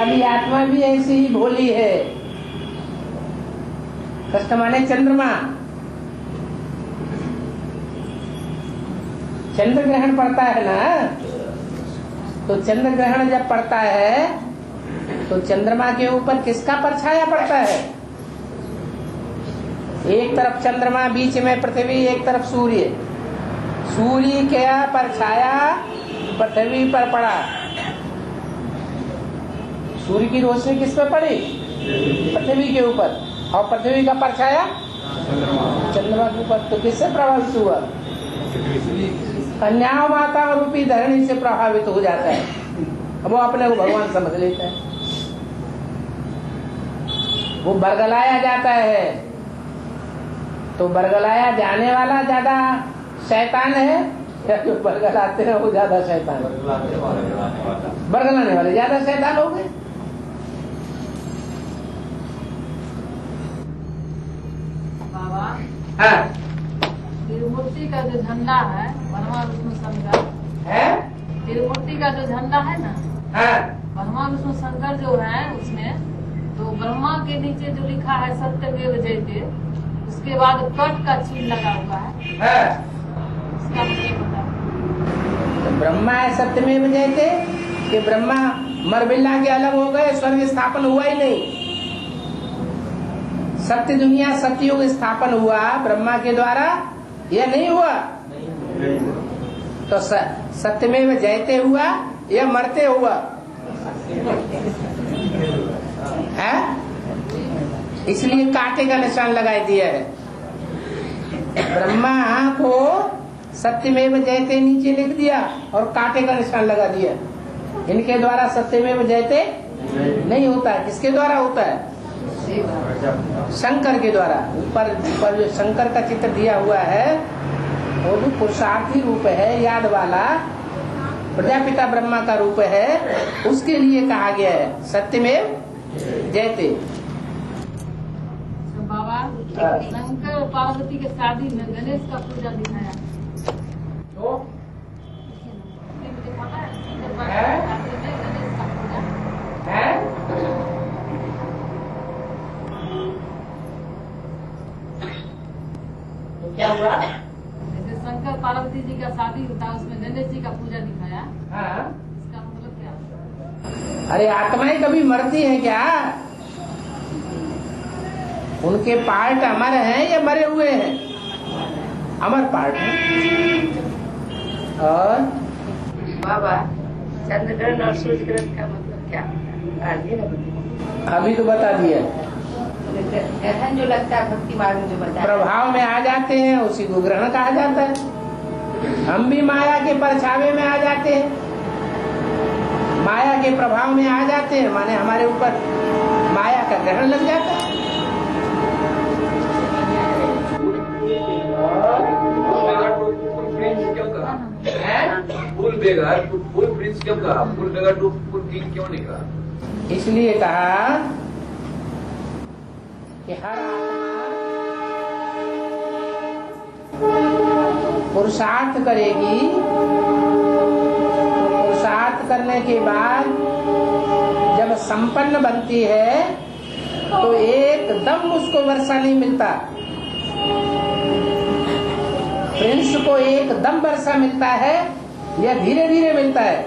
अभी आत्मा भी ऐसी ही भोली है। कष्ट माने चंद्रमा। चंद्र ग्रहण पड़ता है ना, तो चंद्र ग्रहण जब पड़ता है तो चंद्रमा के ऊपर किसका परछाया पड़ता है? एक तरफ चंद्रमा, बीच में पृथ्वी, एक तरफ सूर्य। सूर्य का परछाया पृथ्वी पर पड़ा। सूर्य की रोशनी किस पे पड़ी? पृथ्वी के ऊपर। और पृथ्वी का परछाया चंद्रमा के ऊपर। तो किससे प्रभावित हुआ? कन्या माता रूपी धरणी से प्रभावित हो जाता है। अब वो अपने को भगवान समझ लेता है, वो बरगलाया जाता है। तो बरगलाया जाने वाला ज्यादा शैतान है या जो बरगलाते हैं वो ज्यादा शैतान? बरगलाने वाले ज्यादा शैतान हो गए। बाबा, हाँ, तिरुमूर्ति का जो झंडा है ब्रह्मा विष्णु शंकर है। तिरुमूर्ति का जो झंडा है ना, हाँ, ब्रह्मा विष्णु शंकर जो है उसमें तो ब्रह्मा के नीचे जो लिखा है सत्यमेव जयते, उसके बाद कट का चिन्ह लगा हुआ है। हाँ। इसका मतलब बताओ। तो ब्रह्मा है सत्यमेव जयते कि ब्रह्मा मरबिल्ला के अलग हो गए, स्वर्ग स्थापन हुआ ही नहीं। सत्य दुनिया सत्ययुग स्थापन हुआ ब्रह्मा के द्वारा, यह नहीं हुआ। तो सत्यमेव जयते हुआ या मरते हुआ है? इसलिए कांटे का निशान लगा दिया है। ब्रह्मा को सत्यमेव जयते नीचे लिख दिया और कांटे का निशान लगा दिया। इनके द्वारा सत्यमेव जयते नहीं होता है। किसके द्वारा होता है? शंकर के द्वारा। ऊपर जो शंकर का चित्र दिया हुआ है वो जो पुरुषार्थी रूप है, याद वाला प्रजापिता ब्रह्मा का रूप है, उसके लिए कहा गया है सत्यमेव जयते। तो बाबा, शंकर और पार्वती के शादी में गणेश का पूजा दिखाया तो है? तो क्या हुआ? जैसे शंकर पार्वती जी का शादी होता है उसमें गणेश जी का पूजा दिखाया। हाँ। इसका मतलब क्या? अरे आत्माएं कभी मरती हैं क्या? उनके पार्ट अमर हैं या मरे हुए हैं? अमर पार्ट है। और बाबा, चंद्रग्रहण और सूर्य ग्रहण का मतलब क्या? अभी तो बता दिया। ग्रहण जो लगता है भक्ति मार्ग में जो बताया, प्रभाव में आ जाते हैं, उसी को ग्रहण कहा जाता है। हम भी माया के परछावे में आ जाते हैं, माया के प्रभाव में आ जाते हैं, माने हमारे ऊपर माया का ग्रहण लग जाता है। फुल प्रिंस क्यों कहा? Full beggar to full king क्यों नहीं कहा? इसलिए कहा कि हर आत्मा पुरुषार्थ करेगी, पुरुषार्थ करने के बाद जब संपन्न बनती है तो एकदम उसको वर्षा नहीं मिलता। प्रिंस को एकदम वर्षा मिलता है या धीरे धीरे मिलता है?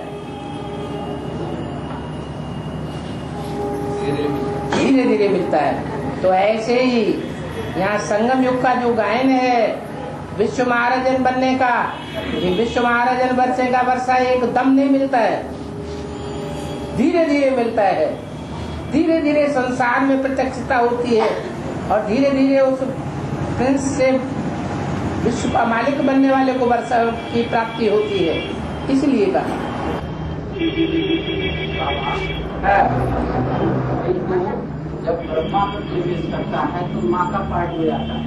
धीरे धीरे मिलता है। तो ऐसे ही यहाँ संगम युग का जो गायन है विश्व महाराजन बनने का, ये विश्व महाराजन वर्षे का वर्षा एकदम नहीं मिलता है, धीरे धीरे मिलता है। धीरे धीरे संसार में प्रत्यक्षता होती है और धीरे धीरे उस प्रिंस से विश्व का मालिक बनने वाले को वर्षा की प्राप्ति होती है। इसलिए कहा जब ब्रह्मा को प्रवेश करता है तो माँ का पार्ट हो जाता है,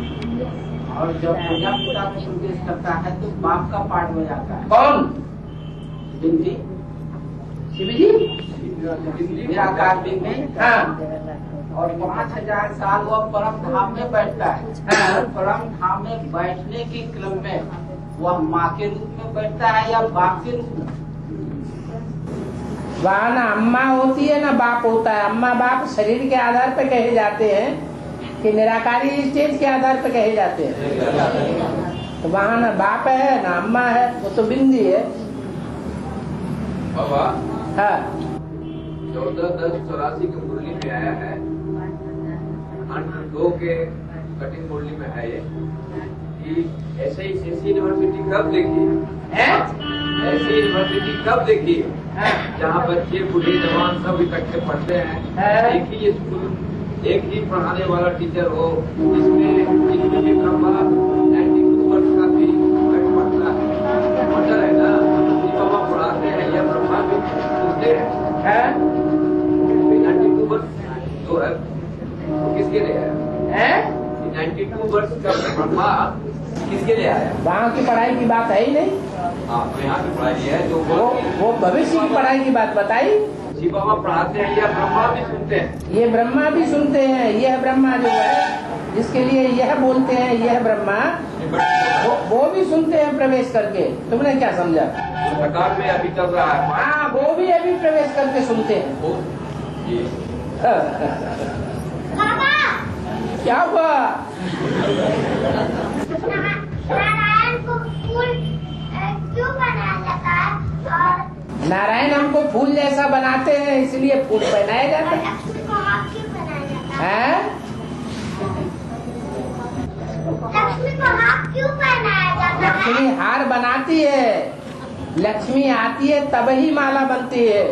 और जब प्रजापिता को प्रवेश करता है तो बाप का पार्ट हो जाता है। कौन? बिंदी शिव जी निराकार बिंदी। हाँ। और 5000 साल वह परम धाम में बैठता है। हाँ। परम धाम में बैठने के क्रम में वह माँ के रूप में बैठता है या बाप के रूप में? वहाँ ना अम्मा होती है ना बाप होता है। अम्मा बाप शरीर के आधार पर कहे जाते हैं कि निराकारी स्टेज के आधार पर कहे जाते हैं। तो वहाँ ना बाप है ना अम्मा है, वो तो बिंदी है। बाबा हाँ 14-10-84 की मुरली में आया है, 2 के कटिंग मुरली में है ये कि ऐसे ही ऐसी यूनिवर्सिटी कब देखी है, ऐसी यूनिवर्सिटी कब देखी जहाँ बच्चे बूढ़े जवान सब इकट्ठे पढ़ते हैं। एक ही स्कूल, एक ही पढ़ाने वाला टीचर हो, जिसमें भी ब्रह्मा 92 वर्ष का भी पढ़ता है, मजा है ना। बाबा पढ़ाते हैं या ब्रह्मा भी सुनते हैं 92 वर्ष जो है वो किसके लिए है? 92 वर्ष का ब्रह्मा किसके लिए आया? वहाँ की पढ़ाई की बात है ही नहीं। तो यहाँ की पढ़ाई है जो वो भविष्य की पढ़ाई की बात बताई। जी बाबा पढ़ाते हैं या ब्रह्मा भी सुनते हैं? ये ब्रह्मा भी सुनते हैं। यह ब्रह्मा जो है जिसके लिए यह बोलते हैं यह ब्रह्मा, वो भी सुनते हैं प्रवेश करके। तुमने क्या समझा? सरकार में अभी चल रहा है। हाँ, वो भी अभी प्रवेश करके सुनते हैं। क्या हुआ? नारायण को फूल क्यों बनाया जाता है? और नारायण हमको फूल जैसा बनाते हैं इसलिए फूल पहनाया जाता है। लक्ष्मी को हार क्यों बनाया जाता है? हैं? लक्ष्मी को हार क्यों पहनाया जाता है? लक्ष्मी हार बनाती है। लक्ष्मी आती है तब ही माला बनती है,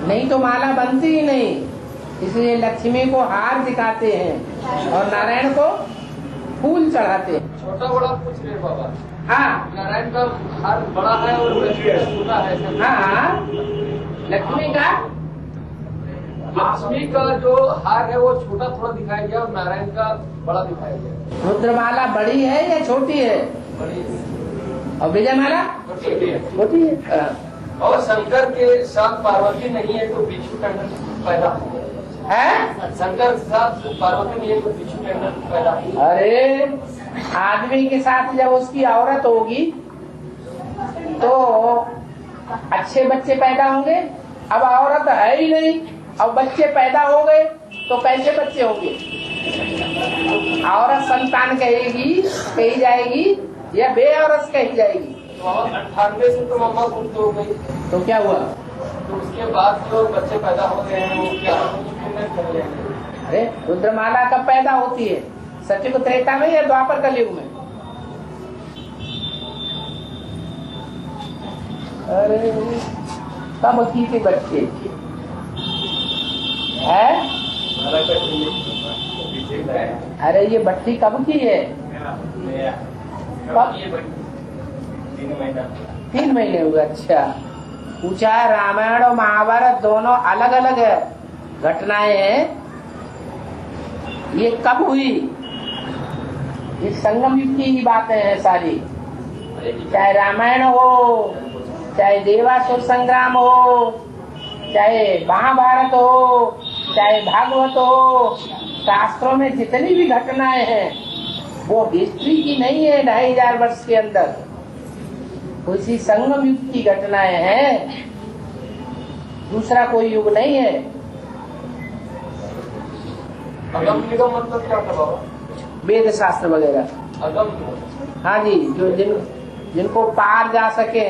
नहीं तो माला बनती ही नहीं। इसलिए लक्ष्मी को हार दिखाते हैं और नारायण को फूल चढ़ाते हैं। छोटा बड़ा पूछ रहे बाबा। हाँ नारायण का हार बड़ा है और लक्ष्मी का छोटा है। हाँ, लक्ष्मी का लक्ष्मी का जो हार है वो छोटा थोड़ा दिखाया गया और नारायण का बड़ा दिखाया गया। रुद्रमाला बड़ी है या छोटी है? बड़ी और विजयमाला छोटी है। छोटी है। हाँ। और शंकर के साथ पार्वती नहीं है तो बिच्छू टंडन पैदा हो। है? शंकर के साथ पार्वती नहीं है तो बिच्छू टंडन पैदा हो। अरे आदमी के साथ जब उसकी औरत होगी तो अच्छे बच्चे पैदा होंगे। अब औरत है ही नहीं, अब बच्चे पैदा हो गए तो कैसे बच्चे होंगे? औरत संतान कही जाएगी या बेऔरत कही जाएगी? तो 98 से तो मम्मा गुप्त हो गई, तो क्या हुआ? तो उसके बाद जो बच्चे पैदा हो गए हैं वो क्या कर जाएंगे? अरे रुद्रमाला कब पैदा होती है? सत्युग त्रेता में या द्वापर कलयुग में? अरे कब की थे बच्चे है? अरे ये बच्ची कब की है? कब? 3 महीने हुए। अच्छा, पूछा है रामायण और महाभारत दोनों अलग अलग है घटनाएं हैं। ये कब हुई? ये संगम युग की ही बातें हैं सारी। चाहे रामायण हो, चाहे देवासुर संग्राम हो, चाहे महाभारत हो, चाहे भागवत हो, शास्त्रों में जितनी भी घटनाएं हैं वो हिस्ट्री की नहीं है। 2500 वर्ष के अंदर उसी संगम युग की घटनाएं हैं, दूसरा कोई युग नहीं है। अगम निगम मतलब क्या था बाबा? वेद शास्त्र वगैरह। अगम हाँ जी, जो जिनको पार जा सके,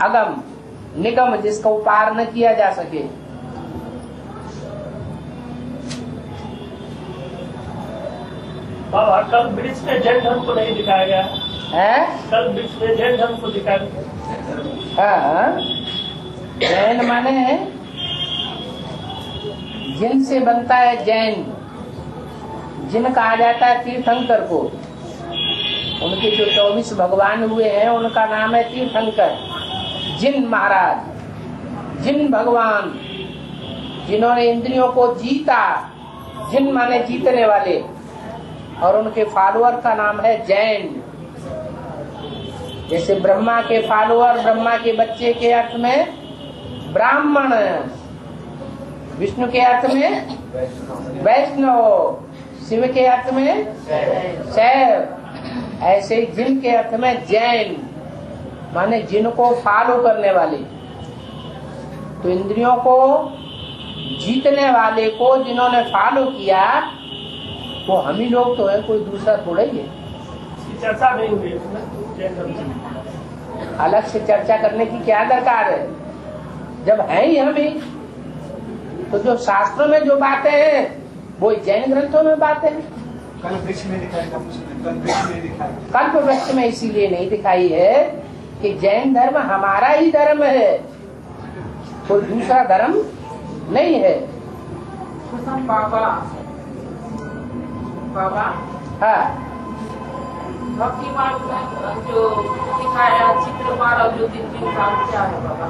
अगम निगम जिसको पार न किया जा सके। बाबा कल ब्रिज में जैन धर्म को नहीं दिखाया गया है? कल ब्रिज में जैन धर्म को दिखाया गया। हाँ, जैन माने जिन से बनता है जैन। जिन कहा जाता है तीर्थंकर को। उनके जो 24 भगवान हुए हैं उनका नाम है तीर्थंकर। जिन महाराज, जिन भगवान, जिन्होंने इंद्रियों को जीता। जिन माने जीतने वाले, और उनके फॉलोअर का नाम है जैन। जैसे ब्रह्मा के फॉलोअर, ब्रह्मा के बच्चे के अर्थ में ब्राह्मण, विष्णु के अर्थ में वैष्णव, शिव के अर्थ में शैव, ऐसे ही जिन के अर्थ में जैन, माने जिनको फॉलो करने वाले। तो इंद्रियों को जीतने वाले को जिन्होंने फॉलो किया वो हम ही लोग तो है, कोई दूसरा थोड़ा ही है। इसकी चर्चा नहीं हुई उसमें जैन धर्म की। अलग से चर्चा करने की क्या दरकार है, जब है ही हम ही। तो जो शास्त्रों में जो बातें हैं वो जैन ग्रंथों में बातें हैं। कल्प वृक्ष में दिखाई, कल्प वृक्ष में इसीलिए नहीं दिखाई है कि जैन धर्म हमारा ही धर्म है, कोई दूसरा धर्म नहीं है। बाबा हाँ, भक्ति मार्ग में जो दिखाया चित्र 12 ज्योतिर्लिंग का क्या है बाबा?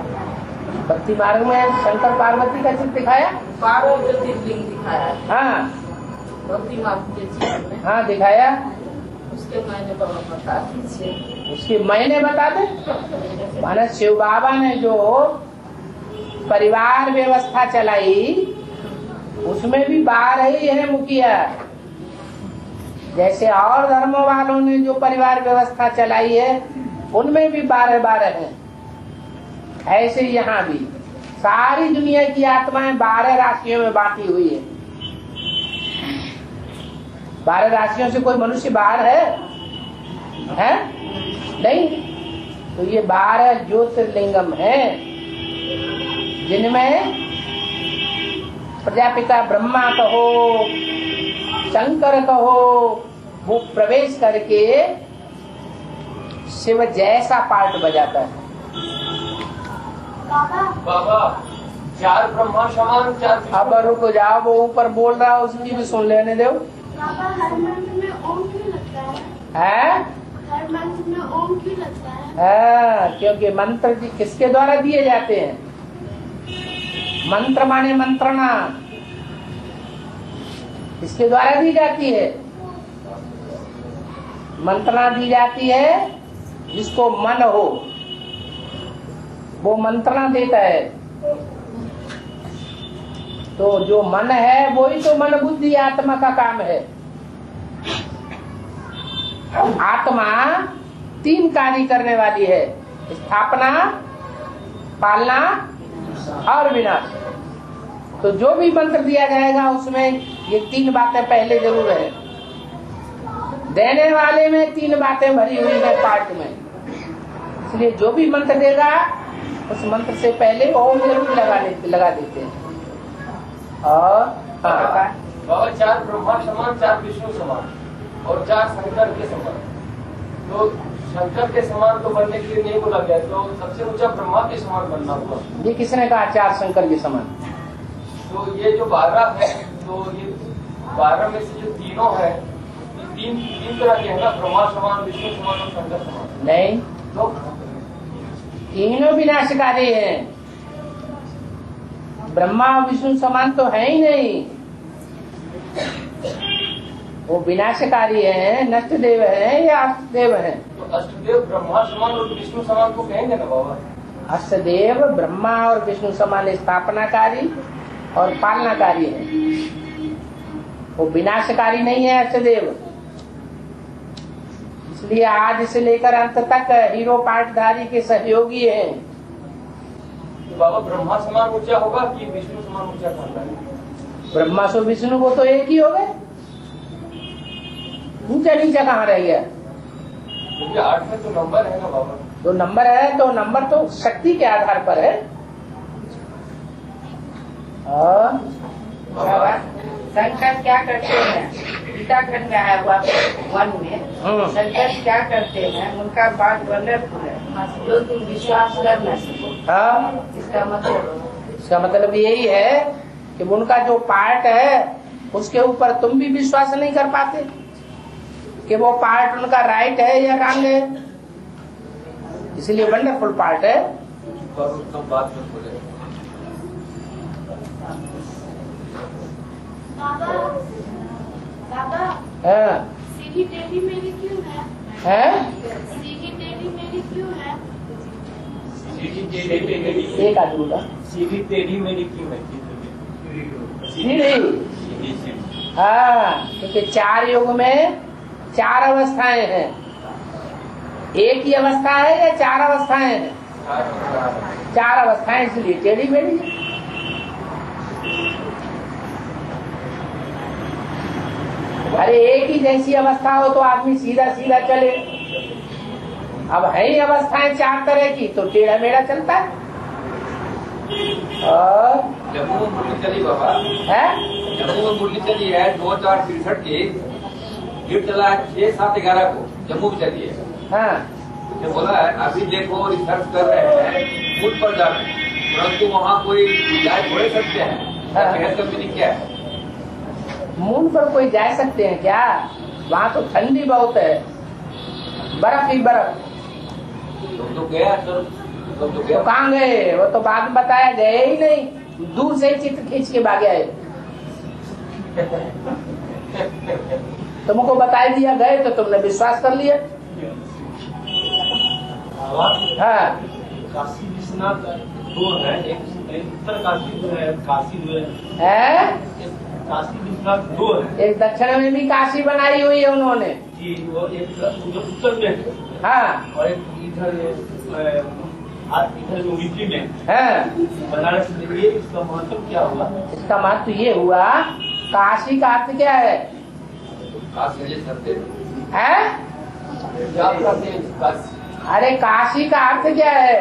भक्ति मार्ग में शंकर पार्वती का चित्र दिखाया, 12 ज्योतिर्लिंग दिखाया हाँ भक्ति मार्ग के चित्र में। हाँ दिखाया। उसके मैंने बाबा बता दीजिए। उसकी मैंने बता दे। माना शिव बाबा ने जो परिवार व्यवस्था चलाई उसमें भी 12 ही है मुखिया। जैसे और धर्मों वालों ने जो परिवार व्यवस्था चलाई है उनमें भी 12 हैं, ऐसे यहाँ भी सारी दुनिया की आत्माएं 12 राशियों में बांटी हुई है। 12 राशियों से कोई मनुष्य बाहर है? नहीं। तो ये 12 ज्योतिर्लिंगम है जिनमें प्रजापिता ब्रह्मा कहो, शंकर कहो, वो प्रवेश करके शिव जैसा पार्ट बजाता है। बाबा 4 ब्रह्मा समान 4 अब रुक जाओ, वो ऊपर बोल रहा है उसकी भी सुन लेने दो। बाबा हर मंत्र में ओम क्यों लगता है? हर मंत्र में ओम क्यों लगता है? क्योंकि मंत्र किसके द्वारा दिए जाते हैं? मंत्र माने मंत्रणा किसके द्वारा दी जाती है? मंत्रणा दी जाती है जिसको मन हो, वो मंत्रणा देता है। तो जो मन है वही तो मन बुद्धि आत्मा का काम है। आत्मा 3 कार्य करने वाली है, स्थापना, पालना और विनाश। तो जो भी मंत्र दिया जाएगा उसमें ये 3 बातें पहले जरूर है। देने वाले में 3 बातें भरी हुई है पाठ में, इसलिए जो भी मंत्र देगा उस मंत्र से पहले ओम जरूर लगा देते हैं। और बाबा 4 ब्रह्मा समान 4 विष्णु समान और 4 शंकर के समान। तो शंकर के समान तो बनने के लिए नहीं बोला गया, तो सबसे ऊंचा ब्रह्मा के समान बनना हुआ। ये किसने कहा 4 शंकर के समान? तो ये जो 12 है, तो ये 12 में से जो तीनों है, तीन तरह के है ना, ब्रह्मा समान, विष्णु समान और शंकर समान। नहीं, तो तीनों विनाशकारी हैं। ब्रह्मा और विष्णु समान तो है ही नहीं, वो विनाशकारी हैं, नष्ट देव हैं या अष्टदेव हैं? तो अष्टदेव ब्रह्मा समान और विष्णु समान को कहेंगे ना बाबा? अष्टदेव ब्रह्मा और विष्णु समान स्थापनाकारी और पालनाकारी है, वो विनाशकारी नहीं है अष्टदेव। इसलिए आज से लेकर अंत तक हीरो पाठधारी के सहयोगी हैं। तो बाबा ब्रह्मा समान ऊंचा होगा कि विष्णु समान ऊंचा कहता है? ब्रह्मा से विष्णु को तो एक ही हो गए, ऊंचा नीचा कहाँ रह गया? क्योंकि 8 में तो नंबर है ना बाबा। तो नंबर है, तो नंबर तो शक्ति के आधार पर है। शंकर क्या करते हैं? गीता खंड में है 1 में शंकर क्या करते हैं? उनका बात वंडरफुल है, जो तुम विश्वास कर न सको। इसका मतलब यही है कि उनका जो पार्ट है उसके ऊपर तुम भी विश्वास नहीं कर पाते कि वो पार्ट उनका राइट है या रॉन्ग है, इसलिए वंडरफुल पार्ट है। बात में बोले बाबा हाँ। सीधी टेढ़ी मेरी क्यों है? सीधी टेढ़ी मेरी क्यों है? एक आदमी का सीधी टेढ़ी मेरी क्यों है? सीधी, हाँ, क्योंकि 4 युग में 4 अवस्थाएं हैं। एक ही अवस्था है या 4 अवस्थाएं हैं? चार अवस्थाएं इसलिए टेढ़ी मेढ़ी। अरे एक ही जैसी अवस्था हो तो आदमी सीधा सीधा चले, अब है ही अवस्थाएं चार तरह की तो टेढ़ा मेढ़ा चलता है। और जम्मू में मुरली चली बाबा है, जम्मू में मुरली चली है 2063 की, ये चला है 6-7-11 को जम्मू में चली है। हाँ जो बोला है अभी देखो रिसर्च कर रहे हैं मूल पर जा रहे हैं, परंतु वहाँ कोई जाए थोड़े सकते हैं। सेहत का मीनिंग क्या है? मून पर कोई जा सकते हैं क्या? वहाँ तो ठंडी बहुत है, बर्फ ही बर्फ। तुम तो गया सर, तुम तो गया। तो कहाँ गए? वो तो बाद में बताया, गए ही नहीं, दूर से ही चित्र खींच के भाग गए। तुमको बता दिया गए तो तुमने विश्वास कर लिया। हाँ काशी विश्वनाथ दो है, एक उत्तर काशी जो है, काशी जो है, काशी विश्वनाथ दो है। एक दक्षिण में भी काशी बनाई हुई है उन्होंने जी, वो एक उत्तर में है हाँ, और एक इधर यूपी में हाँ। बनारस में। ये इसका महत्व क्या हुआ? इसका महत्व ये हुआ, काशी का अर्थ क्या है? है? अरे काशी का अर्थ क्या है?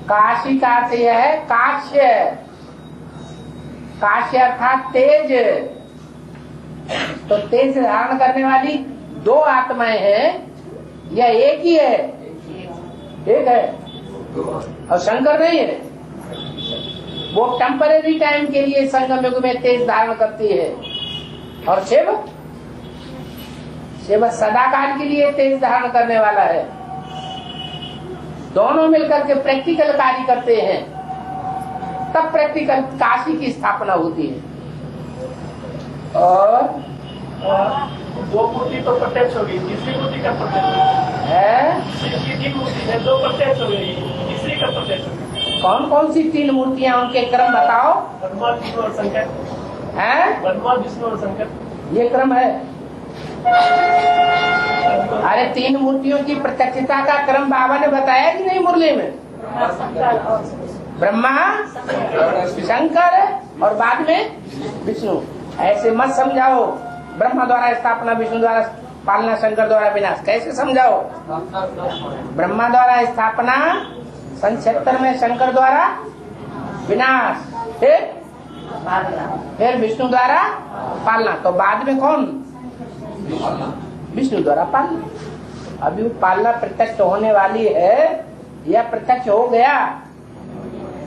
काशी का अर्थ यह है काश्य, काश्य अर्थात तेज। तो तेज धारण करने वाली दो आत्माएं हैं या एक ही है? एक है, और शंकर नहीं है। वो टेम्परेरी टाइम के लिए संगम युग में तेज धारण करती है, और शिव सदाकाल के लिए तेज धारण करने वाला है। दोनों मिलकर के प्रैक्टिकल कार्य करते हैं, तब प्रैक्टिकल काशी की स्थापना होती है। और दो मूर्ति तो प्रत्यक्ष हो गई, तीसरी मूर्ति का प्रत्यक्ष है। तीन मूर्ति है, दो प्रत्यक्ष हो गई, तीसरी का प्रत्यक्ष। कौन कौन सी तीन मूर्तियां, उनके क्रम बताओ। ब्रह्मा विष्णु और शंकर है, ब्रह्मा विष्णु और शंकर, ये क्रम है। अरे तीन मूर्तियों की प्रत्यक्षता का क्रम बाबा ने बताया कि नहीं मुरली में? ब्रह्मा, शंकर और बाद में विष्णु। ऐसे मत समझाओ, ब्रह्मा द्वारा स्थापना, विष्णु द्वारा पालना, शंकर द्वारा विनाश। कैसे समझाओ? ब्रह्मा द्वारा स्थापना, सन 76 में शंकर द्वारा विनाश, फिर विष्णु द्वारा पालना। तो बाद में कौन? विष्णु द्वारा पालना। अभी पालना प्रत्यक्ष होने वाली है या प्रत्यक्ष हो गया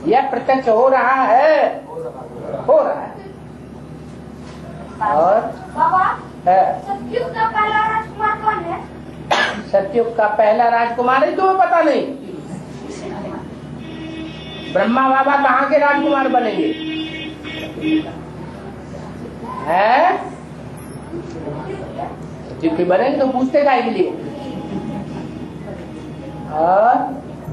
या प्रत्यक्ष हो रहा है? हो रहा है। और बाबा, है सतयुग का पहला राजकुमार कौन है? सतयुग का पहला राजकुमार ही तुम्हें पता नहीं? ब्रह्मा बाबा कहाँ के राजकुमार बनेंगे? है जिसके बनेंगे तो पूछते काहे के लिए? और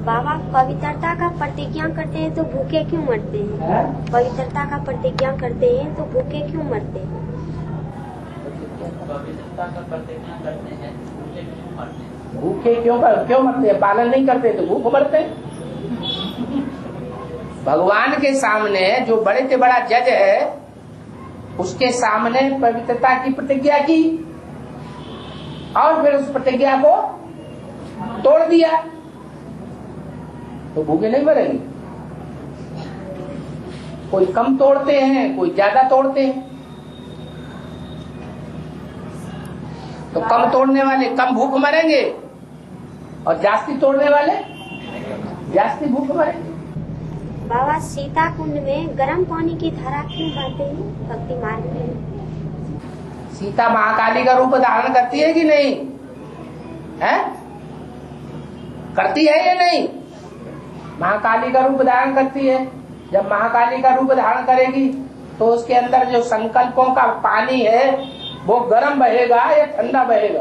बाबा, पवित्रता का प्रतिज्ञा करते हैं तो भूखे क्यों मरते हैं? पवित्रता का प्रतिज्ञा करते हैं तो भूखे क्यों मरते हैं? पवित्रता का प्रतिज्ञा करते हैं, भूखे क्यों मरते हैं? भूखे क्यों मरते हैं? पालन नहीं करते तो भूख मरते हैं। भगवान के सामने जो बड़े से बड़ा जज है, उसके सामने पवित्रता की प्रतिज्ञा की और फिर उस प्रतिज्ञा को तोड़ दिया, तो भूखे नहीं मरेंगे। कोई कम तोड़ते हैं, कोई ज्यादा तोड़ते हैं। तो कम तोड़ने वाले कम भूख मरेंगे और जास्ती तोड़ने वाले जास्ती भूख मरेंगे। बाबा, सीता कुंड में गर्म पानी की धारा क्यों बहते हैं भक्ति मार्ग में? सीता महाकाली का रूप धारण करती है कि नहीं? है? करती है या नहीं? महाकाली का रूप धारण करती है। जब महाकाली का रूप धारण करेगी तो उसके अंदर जो संकल्पों का पानी है वो गर्म बहेगा या ठंडा बहेगा?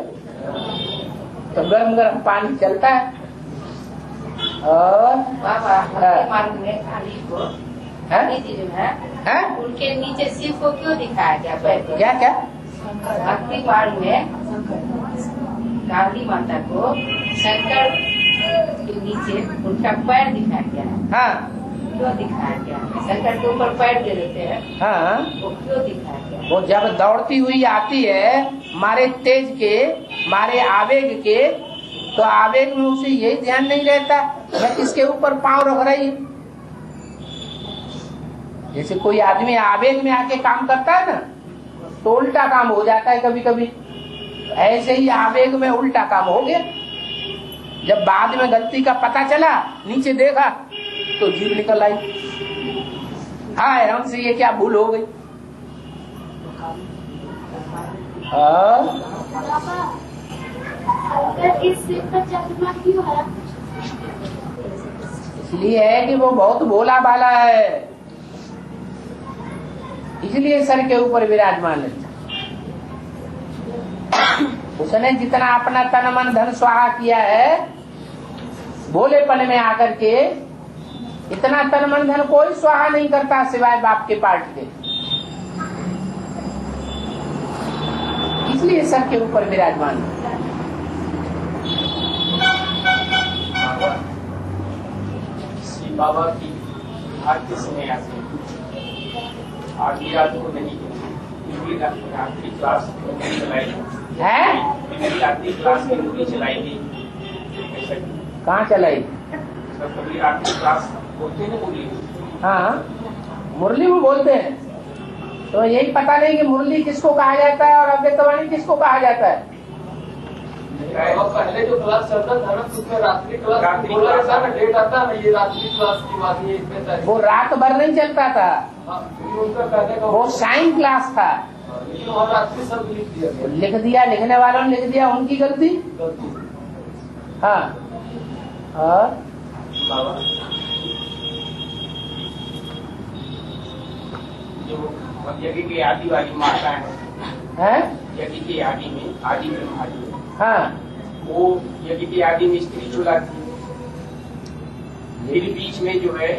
तो गर्म गर्म पानी चलता है। और बाबा भक्ति मार्ग में काली को, काली जी जो है, उनके नीचे शिव को क्यों दिखाया गया? क्या क्या? भक्ति मार्ग में काली माता को शंकर के नीचे उनका पैर दिखाया गया है। हाँ क्यों दिखाया गया है? शंकर के ऊपर पैर दे देते हैं, हाँ, वो क्यों दिखाया गया है? वो जब दौड़ती हुई आती है मारे तेज के, मारे आवेग के, तो आवेग में उसे यही ध्यान नहीं रहता मैं किसके ऊपर पांव रख रही हूँ। जैसे कोई आदमी आवेग में आके काम करता है ना, तो उल्टा काम हो जाता है कभी कभी। ऐसे ही आवेग में उल्टा काम हो गया। जब बाद में गलती का पता चला, नीचे देखा तो जीभ निकल आई, हाय हमसे ये क्या भूल हो गई। इस सिर पर चश्मा क्यों है? इसलिए है कि वो बहुत भोला भाला है, इसलिए सर के ऊपर विराजमान है। उसने जितना अपना तन मन धन स्वाहा किया है भोलेपन में आकर के, इतना तन मन धन कोई स्वाहा नहीं करता सिवाय बाप के पार्ट के। इसलिए सर के ऊपर विराजमान है। श्री बाबा की आरती समय आती आरती रात को नहीं आरती क्लास चलाई है, आरती क्लास की मूवी चलाई थी। कहाँ चलाई? कभी आरती क्लास बोलते हैं मुरली, हाँ मुरली में बोलते हैं, तो यही पता नहीं कि मुरली किसको कहा जाता है और अव्यक्तवाणी किसको कहा जाता है। और पहले जो क्लास चलता था ना, उसमें रात्रि क्लास बोला जाता ना, डेट आता ना, ये रात्रि क्लास की बात, ये इतने तारीख। वो रात भर नहीं चलता था, उनका कहने का वो साइन क्लास था। लेकिन वहाँ रात्रि सब लिख दिया गया। लिख दिया, लिखने वालों ने लिख दिया, उनकी गलती। हाँ और बाबा जो यज्ञ की आदि वाली माता है, यज्ञ की आदि में आदि में आदि, हाँ वो यज्ञ की आदि में स्त्री चूल्हा थी। फिर बीच में जो है,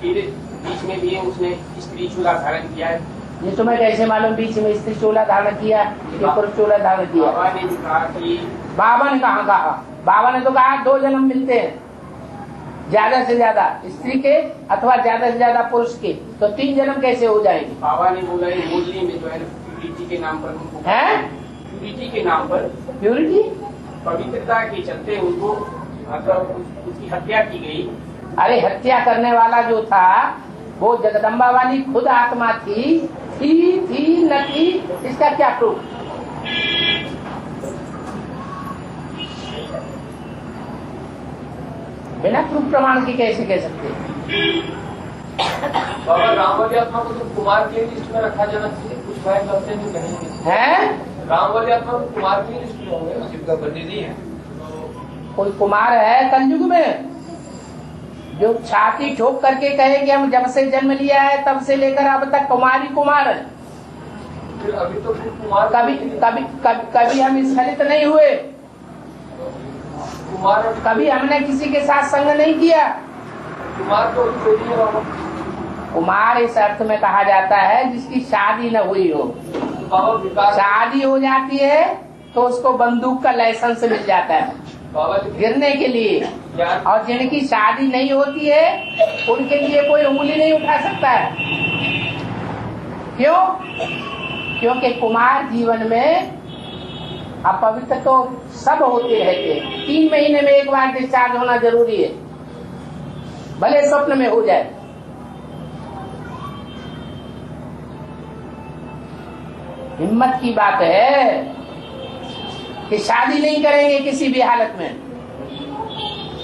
फिर बीच में भी उसने स्त्री चूल्हा धारण किया है। ये तुम्हें कैसे मालूम बीच में स्त्री चोला धारण किया कि पुरुष चोला धारण किया? बाबा ने कहा कि, बाबा ने कहा, बाबा ने तो कहा 2 जन्म मिलते हैं ज्यादा से ज्यादा स्त्री के अथवा ज्यादा से ज्यादा पुरुष के, तो 3 जन्म कैसे हो जाएंगे? बाबा ने बोला ये मुरली में जो है प्यूरिटी के नाम पर उनको, है प्यूरिटी के नाम पर, प्यूरिटी पवित्रता के चलते उनको मतलब उसकी हत्या की गई। अरे हत्या करने वाला जो था वो जगदम्बा वाली खुद आत्मा थी न थी, इसका क्या प्रूफ? बिना प्रूफ प्रमाण की कैसे कह सकते? बाबा राम वाली आत्मा को तो कुमार के लिस्ट में रखा जाना चाहिए, कुछ भाई लगते हैं जो नहीं है। राम वाली आत्मा को कुमार की लिस्ट में होंगे, शिव का बंदी नहीं है। कोई कुमार है कलयुग में जो छाती ठोक करके कहे कि हम जब से जन्म लिया है तब से लेकर अब तक कुमार ही कुमार है? फिर अभी तो कुमार कभी हम स्खलित नहीं हुए, कुमार कभी हमने किसी के साथ संग नहीं किया। कुमार तो बाबा, कुमार इस अर्थ में कहा जाता है जिसकी शादी न हुई हो। बाबा शादी हो जाती है तो उसको बंदूक का लाइसेंस मिल जाता है गिरने के लिए, और जिनकी शादी नहीं होती है उनके लिए कोई उंगली नहीं उठा सकता है। क्यों? क्योंकि कुमार जीवन में अपवित्र तो सब होते रहते हैं। 3 महीने में एक बार डिस्चार्ज होना जरूरी है, भले स्वप्न में हो जाए। हिम्मत की बात है कि शादी नहीं करेंगे किसी भी हालत में।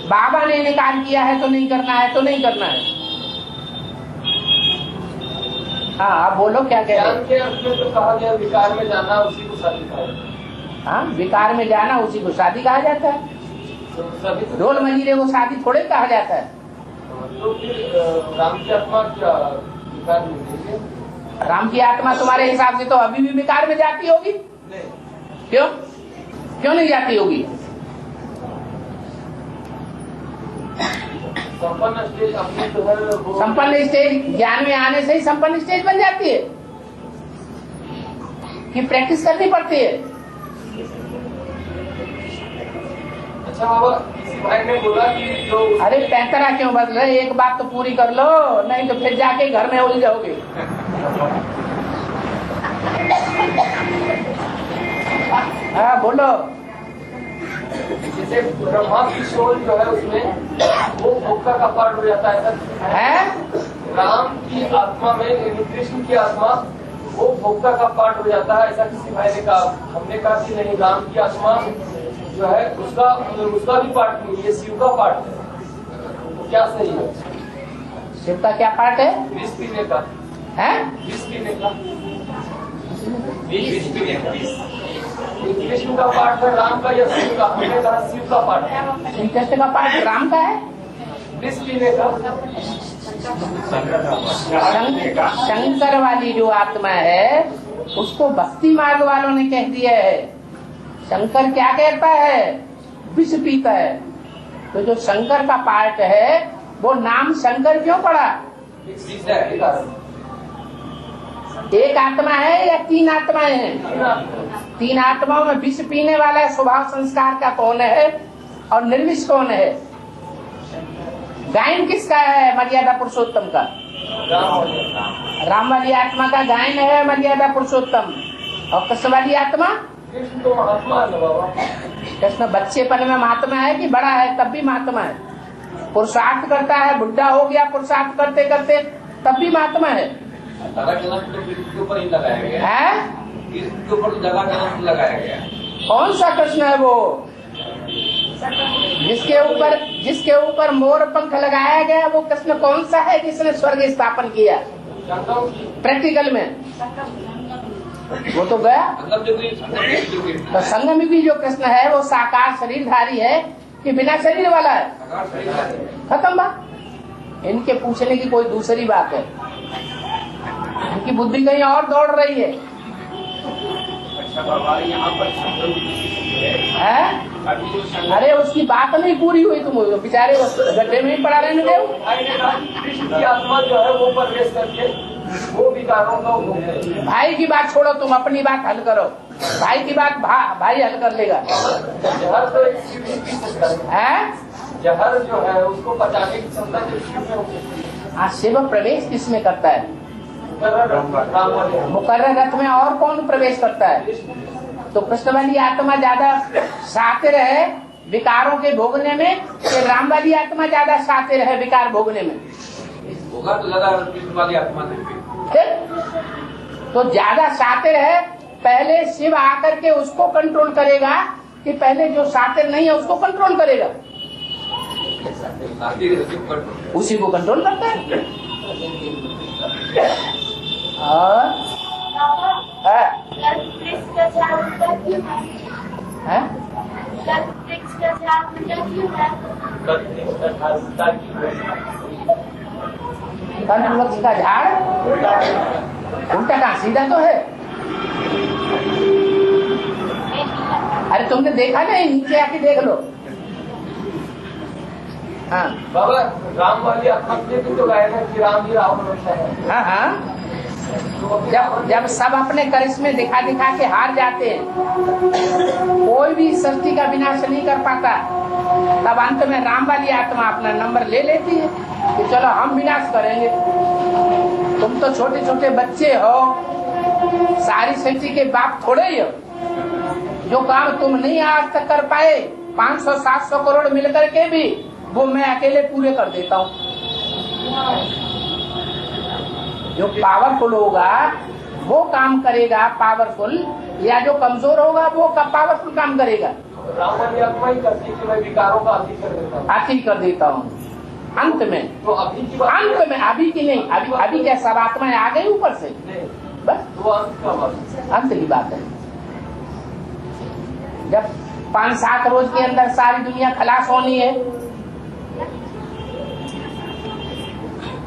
बाबा ने निकाल किया है तो नहीं करना है, तो नहीं करना है। हाँ आप बोलो क्या कह रहे हैं? तो कहा गया विकार में जाना उसी को शादी कहा। हाँ विकार में जाना उसी को शादी कहा जाता है। तो ढोल मंजीरे को शादी थोड़े कहा जाता है। तो फिर राम की आत्मा क्या विकार में देंगे? राम की आत्मा तुम्हारे हिसाब से तो अभी भी विकार में जाती होगी। क्यों क्यों नहीं जाती होगी? संपन्न स्टेज अपनी जो है वो, संपन्न स्टेज ज्ञान में आने से ही संपन्न स्टेज बन जाती है कि प्रैक्टिस करनी पड़ती है? अच्छा बाबा, किसी भाई ने बोला कि जो अरे पैंतरा क्यों बदल रहे, एक बात तो पूरी कर लो, नहीं तो फिर जाके घर में उलझ जाओगे। हाँ बोलो। जैसे ब्रह्मा की सोल जो है उसमें वो भोक्ता का पार्ट हो जाता है, राम की आत्मा में कृष्ण की आत्मा वो भोक्ता का पार्ट हो जाता है, ऐसा किसी भाई ने कहा। हमने कहा कि नहीं, राम की आत्मा जो है उसका भी पार्ट नहीं, ये शिव का पार्ट है। तो क्या सही है? शिव का क्या पार्ट है? विष पीने का है, विष पीने का, कृष्ण का पार्ट है, राम का या शिव का? हमने कहा शिव का पार्ट है। श्री कृष्ण का पार्ट राम का है। विष पीने का शंकर वाली जो आत्मा है उसको भक्ति मार्ग वालों ने कह दिया है। शंकर क्या कहता है? विष पीता है। तो जो शंकर का पार्ट है वो नाम शंकर क्यों पड़ा? एक आत्मा है या तीन आत्माएं हैं? तीन आत्माओं में विष पीने वाला स्वभाव संस्कार का कौन है और निर्विष कौन है? गायन किसका है? मर्यादा पुरुषोत्तम का। राम वाली आत्मा का गायन है मर्यादा पुरुषोत्तम। और कृष्ण वाली आत्मा? कृष्ण तो महात्मा है बाबा। कृष्ण बच्चेपन में महात्मा है कि बड़ा है तब भी महात्मा है? पुरुषार्थ करता है, बुढ़ा हो गया पुरुषार्थ करते करते तब भी महात्मा है। के ऊपर ही लगाया गया है? इसके ऊपर जगह जन्म लगाया गया। कौन सा कृष्ण है वो? जिसके ऊपर मोर पंख लगाया गया वो कृष्ण कौन सा है जिसने स्वर्ग स्थापन किया? प्रैक्टिकल में वो तो गया। तो संगमयुगी जो कृष्ण है वो साकार शरीरधारी है कि बिना शरीर वाला है? खत्म बात। इनके पूछने की कोई दूसरी बात है? इनकी बुद्धि कहीं और दौड़ रही है। अरे उसकी बात नहीं पूरी हुई, तुम बेचारे गड्ढे में ही पड़ा रहने दो। कृष्ण की आत्मा जो है वो प्रवेश करके वो विकारों का भाई की बात छोड़ो, तुम अपनी बात हल करो। भाई की बात भाई हल कर लेगा। जहर तो एक शिव ही पी सकता है। जहर जो है उसको पचाने की क्षमता शिव। शिव प्रवेश किसमें करता है? मुकर्रर रथ में। और कौन प्रवेश करता है? तो कृष्ण वाली आत्मा ज्यादा शातिर है विकारों के भोगने में कि राम वाली आत्मा ज्यादा शातिर है विकार भोगने में? होगा तो ज्यादा कृष्ण वाली आत्मा नहीं। तो ज्यादा शातिर है, पहले शिव आकर के उसको कंट्रोल करेगा कि पहले जो शातिर नहीं है उसको कंट्रोल करेगा? उसी को कंट्रोल करता है। और वृक्ष का झाड़ उल्टा कहाँ, सीधा तो है? अरे तुमने देखा नहीं? नीचे आके देख लो। हाँ बाबा, राम वाली आत्मा तो गायब है कि राम ही रावण होता है। हाँ हाँ, जब सब अपने करिश्मे दिखा दिखा के हार जाते हैं, कोई भी सृष्टि का विनाश नहीं कर पाता, तब अंत में राम वाली आत्मा अपना नंबर ले लेती है कि चलो हम विनाश करेंगे। तुम तो छोटे छोटे बच्चे हो, सारी सृष्टि के बाप थोड़े ही हो। जो काम तुम नहीं आज तक कर पाए 500-700 करोड़ मिलकर के भी, वो मैं अकेले पूरे कर देता हूँ। जो पावरफुल होगा वो काम करेगा पावरफुल, या जो कमजोर होगा वो पावरफुल काम करेगा। राम वाली आत्मा ही करती है कि मैं विकारों का अति कर देता हूँ अंत में। तो अभी की बात, अंत में, अभी की नहीं। अभी क्या सब आत्माएं आ गई ऊपर से? बस वो अंत का बात, अंत की बात है। जब 5-7 रोज के अंदर सारी दुनिया खलास होनी है।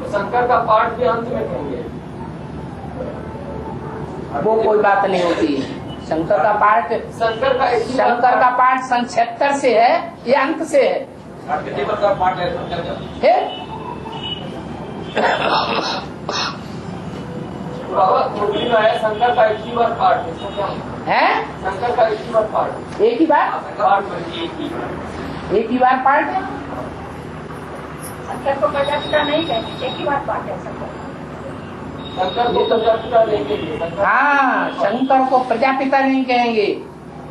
शंकर का पाठ भी अंत में करेंगे, वो कोई बात नहीं होती है। शंकर का पाठ सन 76 से है या अंत से है? का पाठ है बाबा। टोकरी में आया शंकर का एक ही बार पाठ है। हैं? शंकर का एक ही बार पाठ, एक ही बार पाठ एक ही बार पाठ है। शंकर को प्रजापिता नहीं कहते, एक ही बार पाठ है शंकर। शंकर को प्रजापिता नहीं कहेंगे। हाँ, शंकर को प्रजापिता नहीं कहेंगे।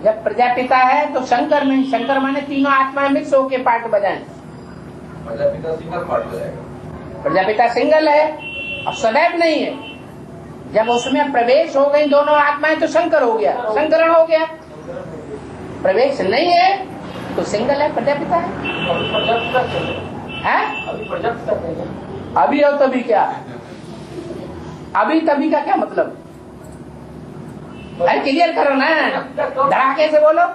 जब प्रजापिता है तो शंकर नहीं, शंकर माने तीनों आत्माएं मिक्स होके पाठ बजाएं। प्रजापिता सिंगल पार्ट हो जाएगा। प्रजापिता सिंगल है और सदैव नहीं है। जब उसमें प्रवेश हो गई दोनों आत्माएं तो शंकर हो गया, शंकरण हो गया। प्रवेश नहीं है तो सिंगल है, प्रजापिता है। प्रजापिता है अभी प्रजापिता कहेंगे। अभी और तभी क्या? अभी तभी का क्या मतलब? अरे क्लियर करो ना, धड़ाके से बोलो।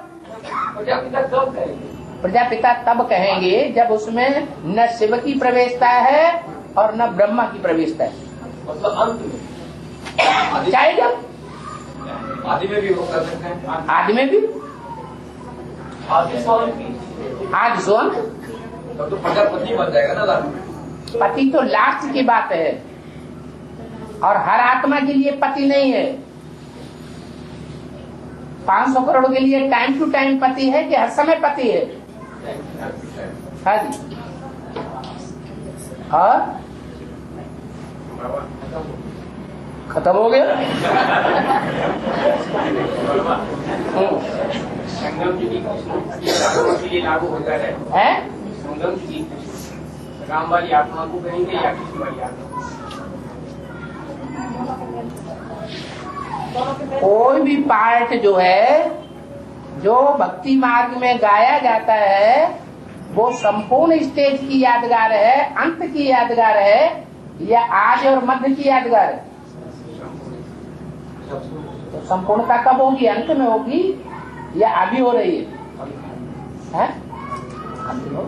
प्रजापिता कब कहेंगे? प्रजापिता तब कहेंगे जब उसमें न शिव की प्रवेशता है और न ब्रह्मा की प्रवेशता है। मतलब अंत में, चाहे जब आदि में भी वो कर सकते हैं। आदि में भी, आदि सोन की आज सोन तब तो प्रजापति बन जाएगा ना लास्ट। पति तो लास्ट की बात है और हर आत्मा के लिए पति नहीं है। 500 करोड़ के लिए टाइम टू टाइम पति है कि हर समय पति है? हाँ जी। और खत्म हो गया। संगम के लिए लागू होता है। संगम की राम वाली आत्मा को कहेंगे या कृष्ण वाली आत्मा? कोई भी पार्ट जो है, जो भक्ति मार्ग में गाया जाता है, वो संपूर्ण स्टेज की यादगार है, अंत की यादगार है, या आदि और मध्य की यादगार है? तो संपूर्णता कब होगी? अंत में होगी या अभी हो रही है? अभी हो?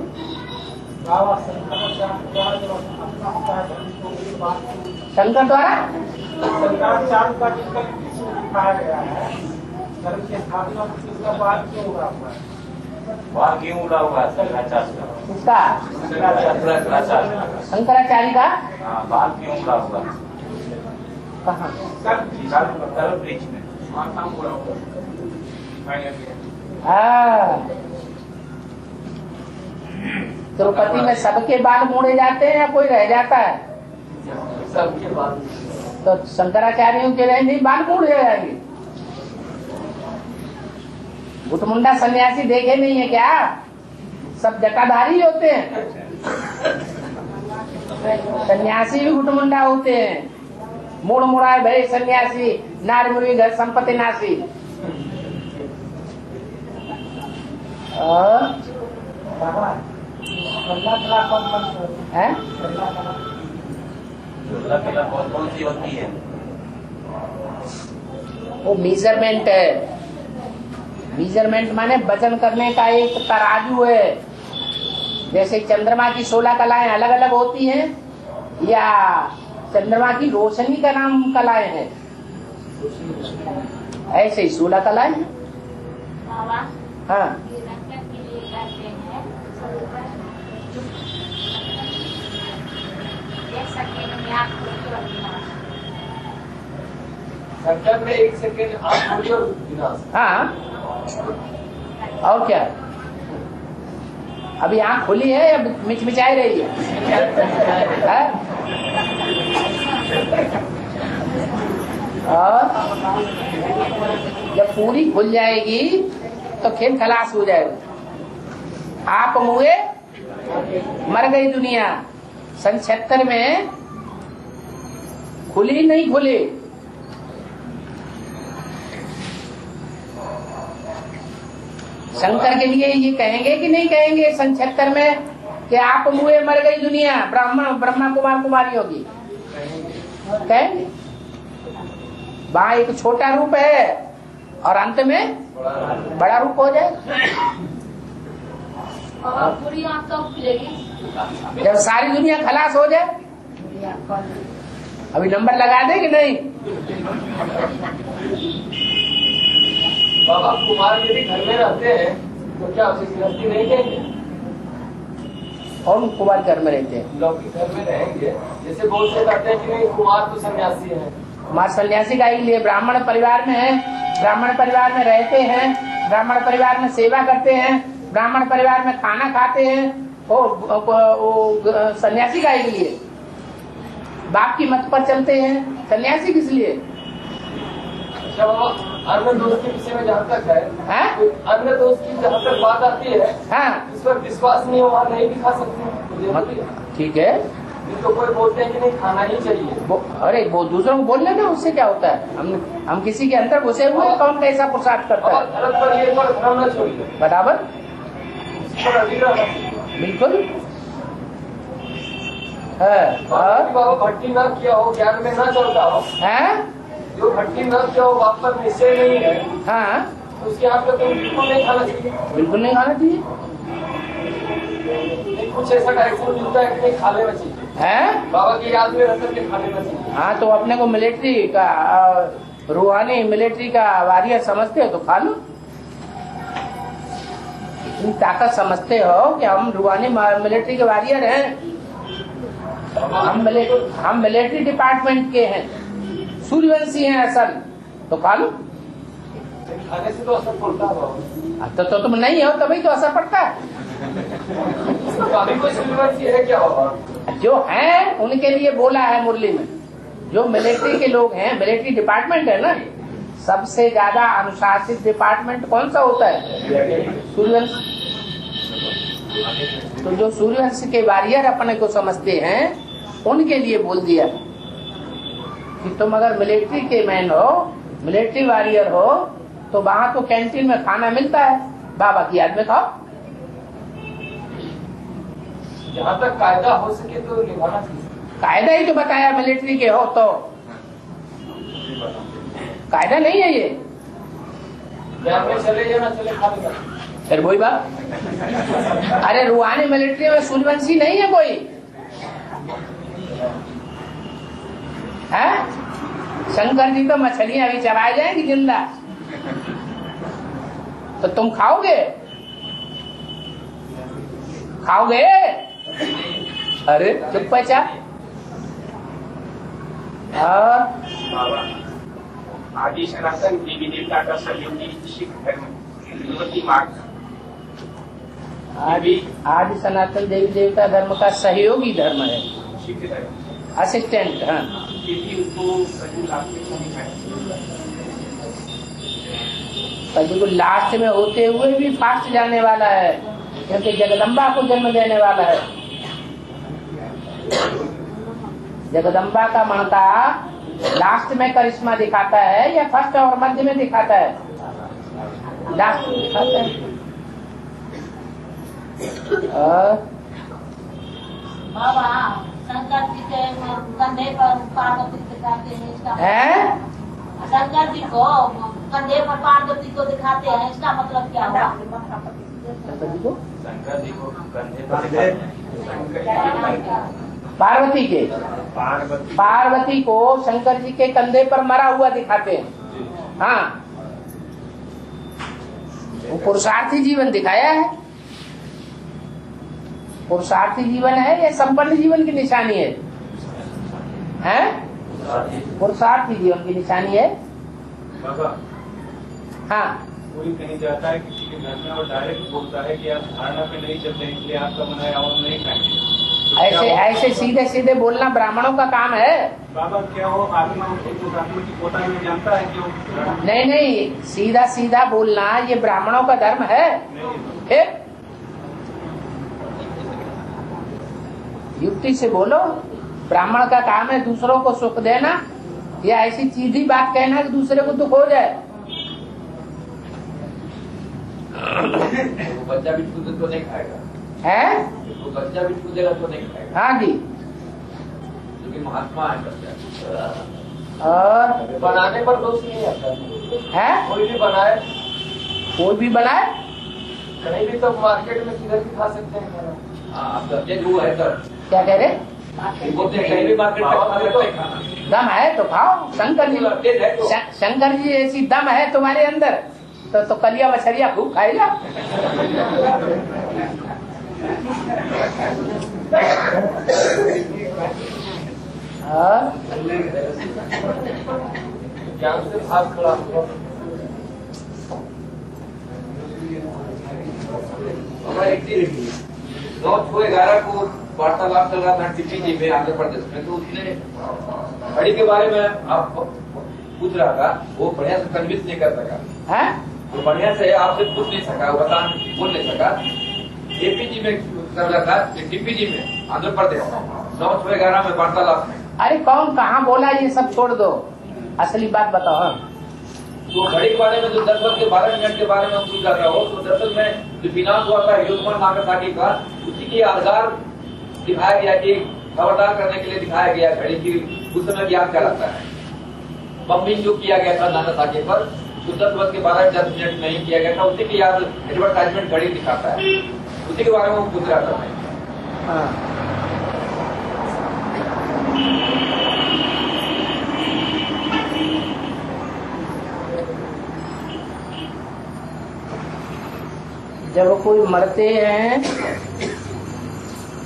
शंकर द्वारा शंकराचार्य का जिसका दिखाया गया है, धर्म की स्थापना उसका बाद क्यों हुआ हुआ है? वहाँ क्यों उड़ा हुआ है शंकराचार्य का? किसका? शंकराचार्य का बाल क्यों उड़ा हुआ है? कहाँ? सर्व वृक्ष में माता उड़ा हुआ हाँ, द्रौपदी में सबके बाल मोड़े जाते हैं या कोई रह जाता है? सबके बाद तो शंकराचार्यों के रहे नहीं बाल मोड़ जाएंगे। गुटमुंडा सन्यासी देखे नहीं है क्या? सब जटाधारी होते हैं। सन्यासी भी गुटमुंडा होते हैं। मूड़ मुड़ाए भय सन्यासी, नार मुर्गी घर संपत्ति नासी। है कौन सी होती है? वो मेजरमेंट है। मेजरमेंट माने वजन करने का एक तराजू है। जैसे चंद्रमा की 16 कलाएं अलग अलग होती हैं, या चंद्रमा की रोशनी का नाम कलाएं हैं, ऐसे ही 16 कलाएं हैं। हाँ, शंकर में 1 सेकेंड आंख खोली और विनाश। हाँ, और क्या? अभी आंख खुली है या मिचमिचाई रही है? और जब पूरी खुल जाएगी तो खेल खलास हो जाएगा। आप मुए मर गई दुनिया। सन 76 में खुली नहीं खुली? शंकर के लिए ये कहेंगे कि नहीं कहेंगे सन 76 में कि आप मुए मर गई दुनिया, ब्रह्मा कुमार कुमारी होगी? कहेंगे। वहाँ एक छोटा रूप है और अंत में बड़ा रूप हो जाए। पूरी आंख कब खुलेगी? जब सारी दुनिया खलास हो जाए। अभी नंबर लगा दे कि नहीं? बाबा कुमार यदि घर में रहते हैं तो क्या उसे गृहस्थी नहीं देंगे? और कुमार घर में रहते हैं, लौकिक घर में रहेंगे। जैसे बहुत से कहते हैं कि नहीं कुमार तो सन्यासी है। कुमार सन्यासी का ही लिए ब्राह्मण परिवार में है, ब्राह्मण परिवार में रहते हैं, ब्राह्मण परिवार में सेवा करते हैं, ब्राह्मण परिवार में खाना खाते हैं वो सन्यासी का के लिए, बाप की मत पर चलते हैं, सन्यासी किस लिए? अच्छा बाबा, अन्य दोष के विषय में जहाँ तक है, अन्य दोष की जहाँ तक बात आती है, हाँ, इस पर विश्वास नहीं हो, वहाँ नहीं भी खा सकते। ठीक है, तो कोई बोलते हैं कि नहीं खाना ही चाहिए। अरे वो दूसरों को बोलने ना, उससे क्या होता है? हम किसी के अंदर घुसे हुए, कौन कैसा पुरुषार्थ करता है? बराबर, बिल्कुल है। और बाबा भट्टी न किया हो, ज्ञान में न चलता हो, जो भट्टी न किया हो, बाप पर निश्चय नहीं है, हाँ, तो उसके हाथ में तो बिल्कुल नहीं खाना चाहिए। बिल्कुल नहीं खाना चाहिए। कुछ ऐसा डायरेक्शन मिलता है कि नहीं खा लेना चाहिए, है बाबा की याद में रहकर के खा लेना चाहिए। हाँ, तो अपने को मिलिट्री का रूहानी मिलिट्री का वॉरियर समझते हो तो खा लो। इतनी ताकत समझते हो कि हम रूहानी मिलिट्री के वॉरियर हैं, हम मिलिट्री डिपार्टमेंट के हैं, सूर्यवंशी हैं असल, तो खा लो। खाने से तो असर पड़ता है तो तुम नहीं हो तभी तो असर पड़ता है। अभी कोई सूर्यवंशी है क्या बाबा? जो है उनके लिए बोला है मुरली में, जो मिलिट्री के लोग हैं, मिलिट्री डिपार्टमेंट है ना, सबसे ज्यादा अनुशासित डिपार्टमेंट कौन सा होता है? सूर्यवंश। तो जो सूर्यवंश के वॉरियर अपने को समझते हैं, उनके लिए बोल दिया कि तुम अगर मिलिट्री के मैन हो, मिलिट्री वॉरियर हो, तो वहाँ तो कैंटीन में खाना मिलता है, बाबा की याद में खाओ। जहाँ तक कायदा हो सके तो निभाना चाहिए। कायदा ही तो बताया, मिलिट्री के हो तो कायदा नहीं है ये। में चले या ना चले खा लेना, फिर वही बात। अरे रूहानी मिलिट्री में सूर्यवंशी नहीं है कोई, है? शंकर जी तो मछलियां अभी चबाए जाएंगी जिंदा, तो तुम खाओगे? खाओगे? अरे चुप पचा। आदि सनातन देवी देवता का सहयोगी सिख धर्म हिंदुमती मार्ग। आदि सनातन देवी देवता धर्म का सहयोगी धर्म है, सिख धर्म असिस्टेंट। हाँ, बिल्कुल लास्ट में होते हुए भी फास्ट जाने वाला है, क्योंकि जगदम्बा को जन्म देने वाला है। जगदम्बा का मणका लास्ट में करिश्मा दिखाता है या फर्स्ट और मध्य में दिखाता है? लास्ट में दिखाता है। बाबा शंकर जी के कंधे पर पार्वती दिखाते हैं, इसका शंकर जी को कंधे पर पार्वती को दिखाते हैं, इसका मतलब क्या हुआ? शंकर जी को कंधे पर पार्वती को शंकर जी के कंधे पर मरा हुआ दिखाते हैं। हाँ, वो पुरुषार्थी जीवन दिखाया है। पुरुषार्थी जीवन है या संपन्न जीवन की निशानी है? हैं? पुरुषार्थी जीवन की निशानी है। हाँ, कोई कहीं जाता है किसी के घर में और डायरेक्ट बोलता है कि आप धारणा पे नहीं चलते, इसलिए आपका बनाया और नहीं खाएंगे। ऐसे सीधे सीधे बोलना ब्राह्मणों का काम है। बाबा क्या हो, आत्मा आत्मा की पोता में जानता है क्यों? नहीं, सीधा सीधा बोलना ये ब्राह्मणों का धर्म है। फिर युक्ति से बोलो। ब्राह्मण का काम है दूसरों को सुख देना, या ऐसी सीधी बात कहना कि दूसरे को दुख हो जाए। बच्चा भी कूदे तो नहीं खाएगा, है? तो बच्चा भी कूदेगा तो नहीं खाएगा। हाँ जी, क्योंकि महात्मा है बच्चा। और बनाने पर दोष नहीं आता है? कोई भी बनाए, कहीं भी तो मार्केट में किधर भी खा सकते हैं खाना। हाँ, सब्जेक्ट वो है सर। क्या कह रहे? कहीं भी मार्केट में खा सकते हैं खाना। दम है तो खाओ। शंकर जी ऐसी दम है तुम्हारे अंदर तो कलिया मछलिया खूब खाएगा। ज्ञान से भाग खड़ा हुआ। एक्टिविटी 9/6/11 को वार्तालाप चल रहा था टीपीजी में आंध्र प्रदेश में, तो उसने घड़ी के बारे में आप पूछ रहा था, वो बढ़िया से कन्विंस नहीं कर सका है, वो बढ़िया से आपसे पूछ नहीं सका, वो बोल नहीं सका। एपीजी में कर रहा था, टीपीजी में आंध्र प्रदेश 9/6/11 में वार्तालाप में। अरे कौन कहाँ बोला, ये सब छोड़ दो, असली बात बताओ। तो घड़ी के बारे में जो 10:12 के बारे में हम पूछ रहा हो, तो दरअसल में जो विनाश हुआ था हिरोशिमा नागासाकी का, उसी की यादगार दिखाया गया कि खबरदार करने के लिए दिखाया गया घड़ी की, उस समय याद कराता है। बम्बिंग जो किया गया था नागासाकी पर, तो 10:12 में ही किया गया था, उसी की याद एडवर्टाइजमेंट घड़ी दिखाता है, उसी के बारे में वो पूछ रहा था मैं। जब कोई मरते हैं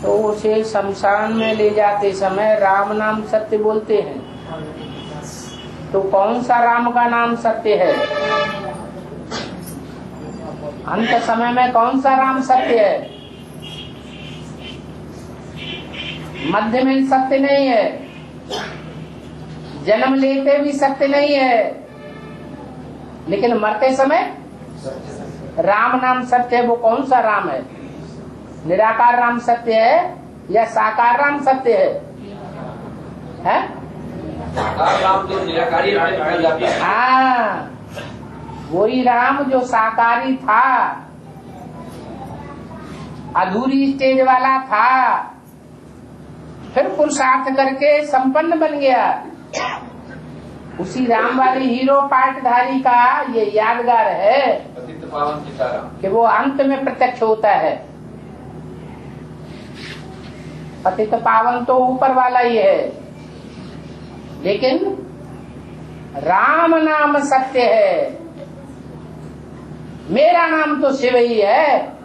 तो उसे शमशान में ले जाते समय राम नाम सत्य बोलते हैं। तो कौन सा राम का नाम सत्य है? अंत समय में कौन सा राम सत्य है? मध्य में सत्य नहीं है, जन्म लेते भी सत्य नहीं है, लेकिन मरते समय राम नाम सत्य है। वो कौन सा राम है? निराकार राम सत्य है या साकार राम सत्य है? राम तो निराकारी राम। हाँ, वही राम जो साकारी था, अधूरी स्टेज वाला था, फिर पुरुषार्थ करके संपन्न बन गया। उसी राम वाली हीरो पार्टधारी का ये यादगार है कि वो अंत में प्रत्यक्ष होता है। पतित पावन तो ऊपर वाला ही है, लेकिन राम नाम सत्य है। मेरा नाम तो शिव ही है,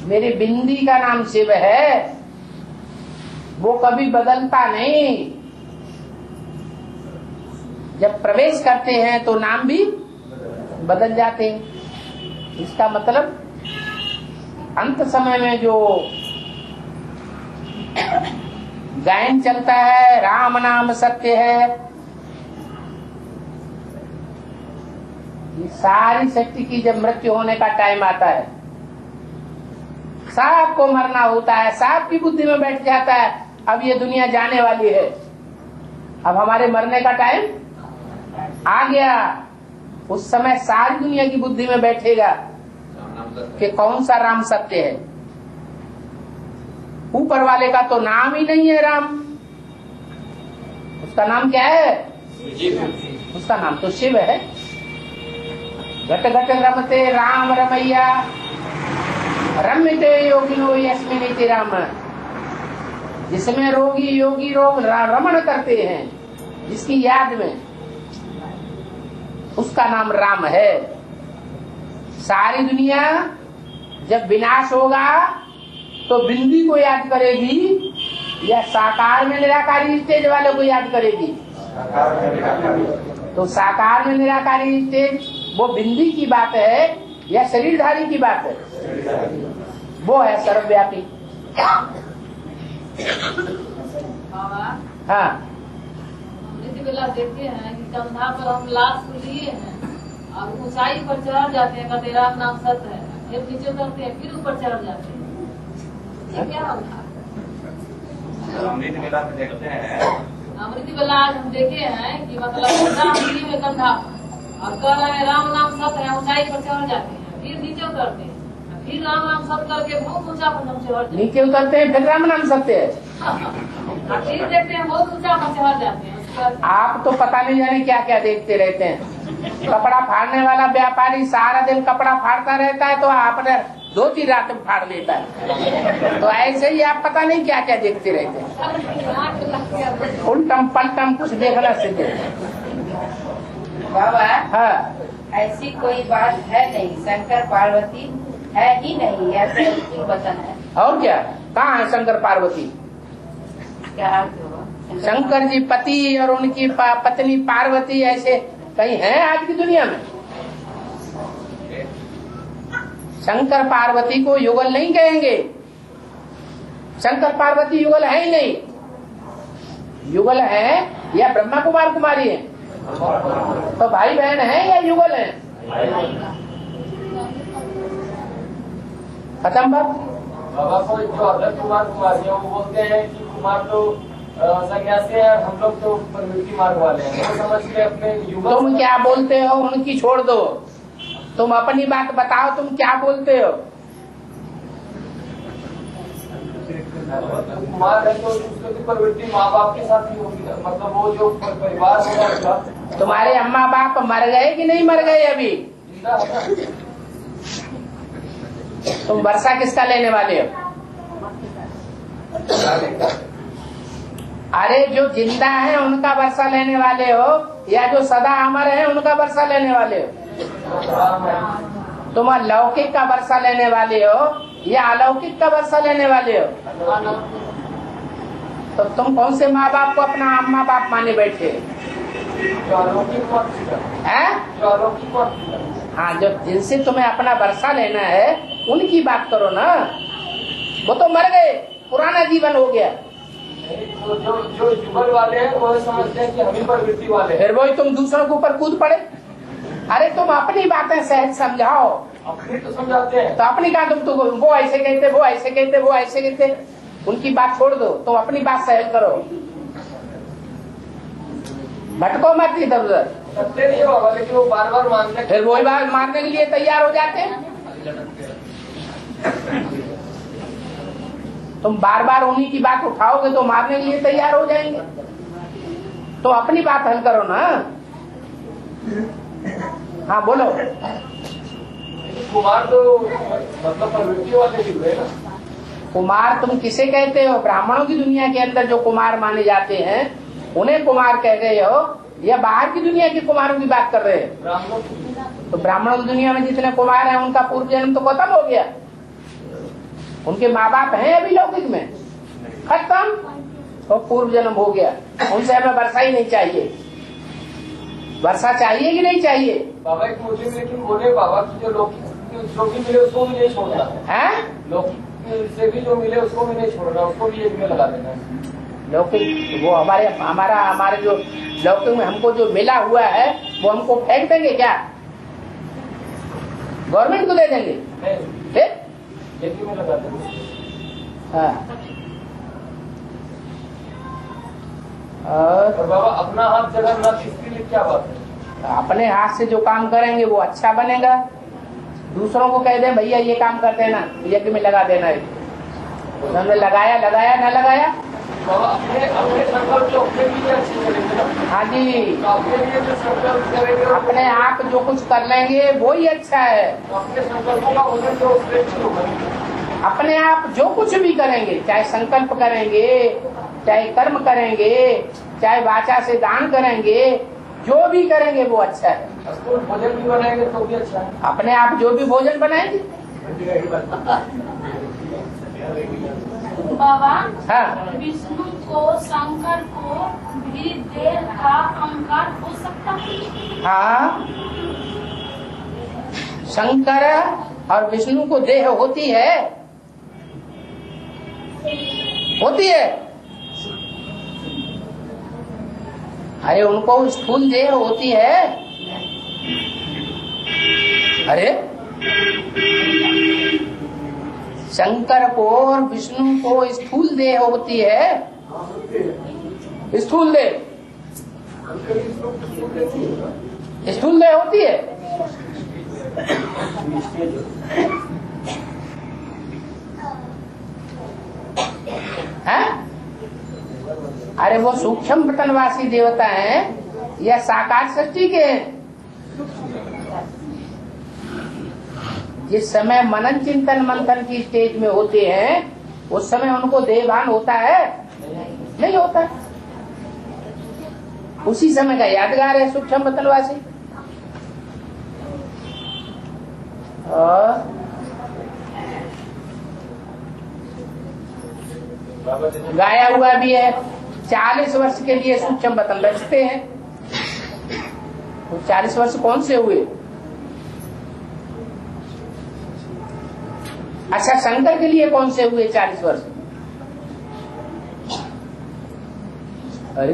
मेरी बिंदी का नाम शिव है, वो कभी बदलता नहीं। जब प्रवेश करते हैं तो नाम भी बदल जाते हैं। इसका मतलब अंत समय में जो गायन चलता है, राम नाम सत्य है, ये सारी शक्ति की जब मृत्यु होने का टाइम आता है, सबको मरना होता है, सबकी बुद्धि में बैठ जाता है अब ये दुनिया जाने वाली है, अब हमारे मरने का टाइम आ गया। उस समय सारी दुनिया की बुद्धि में बैठेगा कि कौन सा राम सत्य है। ऊपर वाले का तो नाम ही नहीं है राम, उसका नाम क्या है? उसका नाम तो शिव है। घट घट रमते राम रमैया रम्यते योगिनो यस्मिनिति राम। जिसमें रोगी योगी रोग रमण करते हैं, जिसकी याद में, उसका नाम राम है। सारी दुनिया जब विनाश होगा तो बिंदी को याद करेगी या साकार में निराकारी स्टेज वाले को याद करेगी? तो साकार में निराकारी स्टेज वो बिंदी की बात है या शरीरधारी की बात है? वो है सर्वव्यापी। हाँ, बेला देखते हैं कि कंधा पर हम लाश को लिए हैं और ऊंचाई पर चढ़ जाते हैं, कहते राम नाम सत्य है, फिर नीचे उतरते हैं, फिर ऊपर चढ़ जाते हैं। ये क्या होता है? अमृत बेला में देखते हैं, अमृत बेला आज हम देखे हैं कि मतलब में कंधा और कह रहे हैं राम नाम सत्य है, ऊंचाई पर चढ़ जाते हैं, फिर नीचे उतरते हैं, फिर राम नाम सत्य करके बहुत ऊंचा पर हम चढ़, नीचे उतरते हैं, फिर राम नाम सत्य है, फिर देखते हैं बहुत ऊंचा पर चढ़ जाते हैं। आप तो पता नहीं जाने क्या क्या देखते रहते हैं। कपड़ा फाड़ने वाला व्यापारी सारा दिन कपड़ा फाड़ता रहता है तो आपने 2-3 रात में फाड़ लेता है। तो ऐसे ही आप पता नहीं क्या क्या देखते रहते हैं, उल्टम पलटम कुछ देखना सीखे। बाबा, हाँ, ऐसी कोई बात है नहीं, शंकर पार्वती है ही नहीं, ऐसे वचन है। और क्या, कहाँ है शंकर पार्वती? क्या शंकर जी पति और उनकी पत्नी पार्वती ऐसे कहीं हैं आज की दुनिया में? शंकर पार्वती को युगल नहीं कहेंगे। शंकर पार्वती युगल है ही नहीं। युगल है या ब्रह्मा कुमार कुमारी है? तो भाई बहन है या युगल है? खत्म बात। बाबा को जो अलग कुमार कुमारी है वो बोलते हैं कि कुमार तो सन्यासी है, हम लोग तो प्रवृत्ति मार्ग वाले हैं, वो समझ के अपने युगल। तुम क्या बोलते हो उनकी छोड़ दो, तुम अपनी बात बताओ, तुम क्या बोलते हो? कुमार है तो उसकी प्रवृत्ति माँ बाप के साथ ही होगी, मतलब वो जो परिवार होगा। तुम्हारे अम्मा बाप मर गए कि नहीं मर गए अभी? तुम वर्षा किसका लेने वाले हो? अरे जो जिंदा है उनका वर्षा लेने वाले हो या जो सदा अमर है उनका वर्षा लेने वाले हो? तुम अलौकिक का वर्षा लेने वाले हो या अलौकिक का वर्षा लेने वाले हो? तो तुम कौन से माँ बाप को अपना अम्मा बाप माने बैठे हैं? हाँ, जो जिनसे तुम्हें अपना वर्षा लेना है उनकी बात करो ना। वो तो मर गए, पुराना जीवन हो गया। जो युगल वाले हैं वो समझते हैं कि हम ही प्रवृत्ति वाले हैं। फिर वही तुम दूसरों के ऊपर कूद पड़े। अरे तुम अपनी बातें सहज समझाओ। अपनी तो समझाते हैं तो अपनी कहा, तुम तो वो ऐसे कहते, वो ऐसे कहते, वो ऐसे कहते, उनकी बात छोड़ दो, तुम अपनी बात सहज करो। भटको मत इधर उधर। करते नहीं बाबा, लेकिन वो बार बार मानते हैं। फिर वही बात मारने के लिए तैयार हो जाते हैं। तुम बार बार उन्हीं की बात उठाओगे तो मारने के लिए तैयार हो जाएंगे। तो अपनी बात हल करो ना। हाँ बोलो। कुमार तो मतलब प्रवृत्ति वाले भी हुए ना। कुमार तुम किसे कहते हो? ब्राह्मणों की दुनिया के अंदर जो कुमार माने जाते हैं उन्हें कुमार कह रहे हो या बाहर की दुनिया के कुमारों की बात कर रहे हो? तो ब्राह्मणों की दुनिया में जितने कुमार हैं उनका पूर्व जन्म तो खत्म हो गया। उनके माँ बाप हैं अभी लौकिक में, खत्म, तो पूर्व जन्म हो गया। उनसे हमें वर्षा ही नहीं चाहिए। वर्षा चाहिए कि नहीं चाहिए? बाबा एक मुझे लेकिन बोले बाबा की जो भी मिले उसको भी नहीं छोड़ना है। लौकिक से भी जो मिले उसको भी नहीं छोड़ना, उसको भी एक में लगा देना है। लौकिक वो हमारे जो लौकिक में हमको जो मिला हुआ है वो हमको फेंक देंगे क्या? गवर्नमेंट को दे देंगे? फिर में लगा देंगे। हाँ। और बाबा अपना हाथ जगन्नाथ, इसके लिए क्या बात है? अपने हाथ से जो काम करेंगे वो अच्छा बनेगा। दूसरों को कह दे भैया ये काम कर देना, यज्ञ में लगा देना है। उन्होंने लगाया न लगाया। बाबा अपने संकल्प जो अपने लिए अच्छे करेंगे ना। हाँ जी, तो अपने लिए जो संकल्प करेंगे अपने आप जो कुछ कर लेंगे वो ही अच्छा है। तो अपने संकल्पों का वजन तो श्रेष्ठ होगा। अपने आप जो कुछ भी करेंगे, चाहे संकल्प करेंगे, चाहे कर्म करेंगे, चाहे वाचा से दान करेंगे, जो भी करेंगे वो अच्छा है। भोजन भी बनाएंगे तो भी अच्छा है। अपने आप जो भी भोजन बनाएंगे। बाबा, हाँ, विष्णु को शंकर को भी देह का अहंकार हो सकता है? हाँ, शंकर और विष्णु को देह होती है, होती है। अरे उनको स्थूल देह होती है। अरे शंकर को और विष्णु को स्थूल देह होती है। स्थूल देह, स्थूल देह होती है। हैं? अरे वो सूक्ष्म पतनवासी देवता हैं या साकार सृष्टि के हैं? जिस समय मनन चिंतन मंथन की स्टेज में होते हैं उस समय उनको देहभान होता है? नहीं होता। उसी समय का यादगार है सूक्ष्म पतनवासी। और गाया हुआ भी है 40 वर्ष के लिए सूक्ष्म पतन रचते हैं। तो 40 वर्ष कौन से हुए? अच्छा, शंकर के लिए कौन से हुए 40 वर्ष? अरे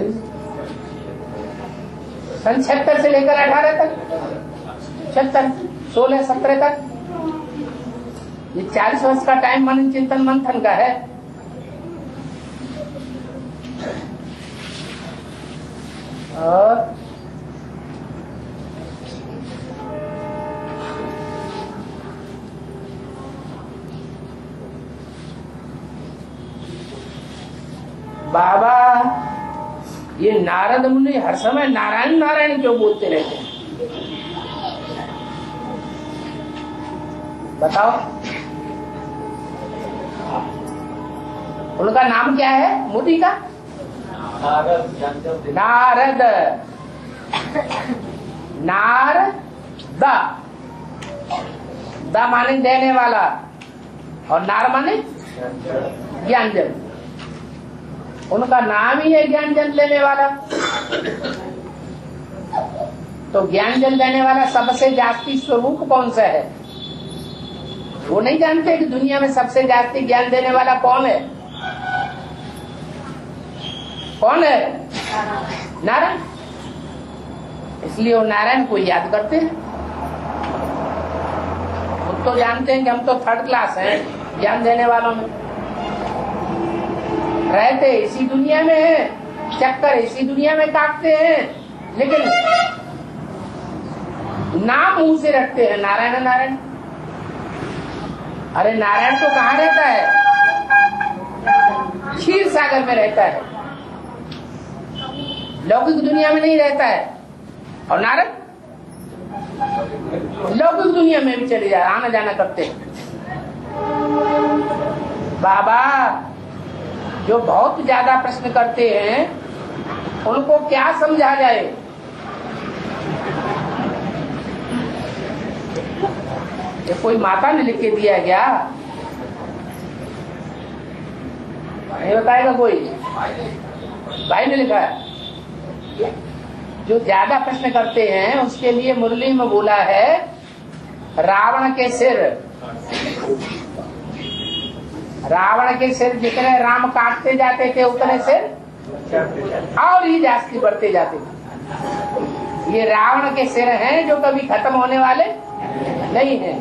सन 76 से लेकर 18 तक, 76, 16, 17 तक, ये 40 वर्ष का टाइम मनन चिंतन मंथन का है। और बाबा, ये नारद मुनि हर समय नारायण नारायण क्यों बोलते रहते हैं? बताओ, उनका नाम क्या है मुनि का? नारद। नारद, द माने देने वाला और नार माने ज्ञान जल। उनका नाम ही है ज्ञान जल देने वाला। तो ज्ञान जल देने वाला सबसे जास्ती स्वरूप कौन सा है? वो नहीं जानते कि दुनिया में सबसे जास्ती ज्ञान देने वाला कौन है? कौन है? नारायण। इसलिए वो नारायण को याद करते हैं। वो तो जानते हैं कि हम तो 3rd क्लास हैं ज्ञान देने वालों में, रहते इसी दुनिया में है, चक्कर इसी दुनिया में काटते हैं, लेकिन नाम मुंह से रखते हैं नारायण नारायण। अरे नारायण तो कहाँ रहता है? क्षीर सागर में रहता है, लौकिक दुनिया में नहीं रहता है। और नारद लौकिक दुनिया में भी चले जाए, आना जाना करते हैं। बाबा, जो बहुत ज्यादा प्रश्न करते हैं उनको क्या समझा जाए? ये कोई माता ने लिख के दिया क्या? नहीं बताएगा कोई? भाई ने लिखा है। जो ज्यादा प्रश्न करते हैं उसके लिए मुरली में बोला है रावण के सिर। रावण के सिर जितने राम काटते जाते थे उतने सिर और ही जास्ती बढ़ते जाते थे। ये रावण के सिर हैं जो कभी खत्म होने वाले नहीं हैं।